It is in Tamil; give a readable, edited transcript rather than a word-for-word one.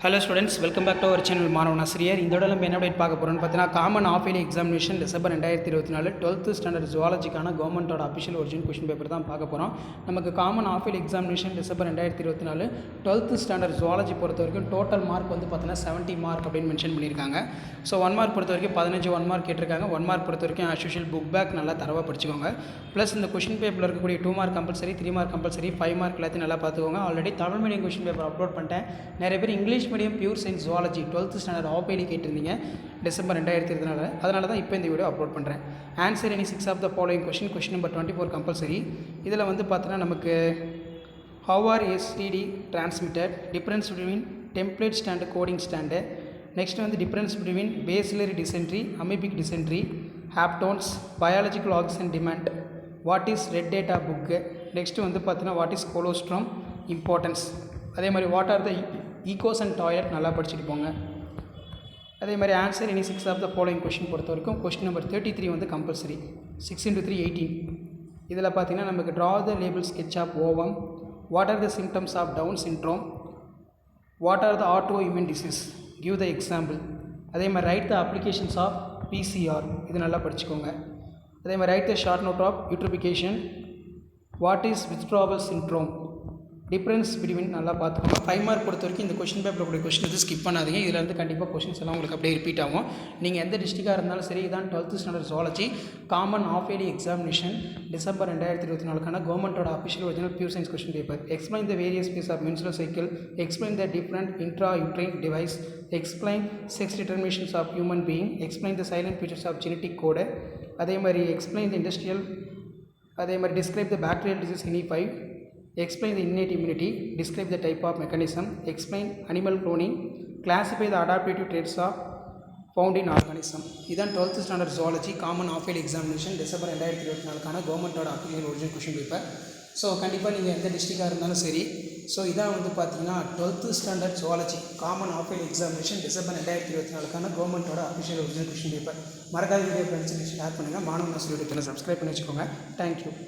Hello students, welcome back to our channel மாணவன் ஆசிரியர். இந்த தடவை நம்ம என்ன அப்டேட் பார்க்க போறோம்னு பார்த்தீங்கன்னா common half yearly examination December 2024 12th standard ஜுவாலஜிக்கான கவர்மெண்டோட அஃபிஷியல் ஒரிஜினல் கொஸ்டின் பேப்பர் தான் பார்க்க போகிறோம். நமக்கு common half yearly examination December 2024 12th standard zoology பொறுத்த வரைக்கும் டோட்டல் மார்க் வந்து பார்த்தீங்கன்னா 70 மார்க் அப்படின்னு மென்ஷன் பண்ணியிருக்காங்க. ஸோ 1 மார்க் பொறுத்த வரைக்கும் 15 1 மார்க் கேட்டிருக்காங்க. 1 மார்க் பொறுத்த வரைக்கும் ஆஸ் யூஷுவல் புக் பேக் நல்லா தரவாக படிச்சுக்கோங்க. ப்ளஸ் இந்த கொஸ்டின் பேப்பரில் இருக்கக்கூடிய 2 mark compulsory, 3 mark compulsory, 5 mark எல்லாத்தையும் நல்லா பார்த்துக்கோங்க. Already Tamil medium question paper upload பண்ணிட்டேன். நிறைய பேர் English medium pure science zoology 12th standard half கேட்டிருந்தீங்க டிசம்பர் 2024. அதனால தான் இப்போ இந்த வீடியோ அப்லோட் பண்ணுறேன். Answer any 6 of the following question number 24 compulsory. இதில் வந்து பார்த்தீங்கன்னா நமக்கு how are STD transmitted, difference between template stand coding stand, next வந்து difference between bacillary dysentery, amoebic dysentery, haptones, biological oxygen demand, what is red data book, next வந்து பார்த்தீங்கன்னா what is colostrum importance, அதே மாதிரி what are the ecos and toilet நல்லா படிச்சுட்டு போங்க. அதே மாதிரி answer any 6 of the following question பொறுத்த வரைக்கும் கொஸ்டின் நம்பர் 33 வந்து கம்பல்சரி. 6 × 3 18. இதில் பார்த்தீங்கன்னா நமக்கு draw the label sketch of ovum, what are the symptoms of Down syndrome, what are the autoimmune disease, give the example. அதே மாதிரி write the applications of PCR, இது நல்லா படிச்சுக்கோங்க. அதே மாதிரி write the short note of eutrophication, what is withdrawal syndrome, difference between நல்லா பார்த்துக்கோங்க. 5 மார்க் பொறுத்த வரைக்கும் இந்த கொஸ்டின் பேப்பர் கூடிய கொஸ்டின் வந்து ஸ்கிப் பண்ணாதீங்க. இதில் இருந்து கண்டிப்பாக கொஸ்டின்ஸ் எல்லாம் உங்களுக்கு அப்படியே ரிப்பீட் ஆகும். நீங்கள் எந்த டிஸ்ட்ரிக்டாக இருந்தாலும் சரி, இதான் 12th standard zoology common half yearly examination December 2024 கவர்மெண்டோட official original pure science question paper. Explain the various phases of menstrual cycle, explain the different intrauterine device, explain sex determinations of human being, explain the salient features of genetic code, அதே மாதிரி எக்ஸ்பிளைன் த இண்டஸ்ட்ரியல், அதே மாதிரி describe the bacterial disease any 5, explain the innate immunity, describe the type of mechanism, explain animal cloning, classify the adaptive traits of found in organism. இதான் 12th standard zoology common half yearly examination December 2024 கவர்மெண்டோட application original question paper. So கண்டிப்பாக நீங்கள் எந்த டிஸ்ட்ரிக்டாக இருந்தாலும் சரி. ஸோ இதான் வந்து பார்த்தீங்கன்னா 12th standard zoology common half yearly examination December 2024 கவர்மெண்டோட அஃபிஷியல் ஒரிஜினல் கொஸ்டின் பேப்பர். மறக்காத வீடியோ ஃப்ரெண்ட்ஸுக்கு ஷேர் பண்ணுங்கள். மாணவன் ஆசிரியர் சப்ஸ்கிரைப் பண்ணி வச்சுக்கோங்க. தேங்க்யூ.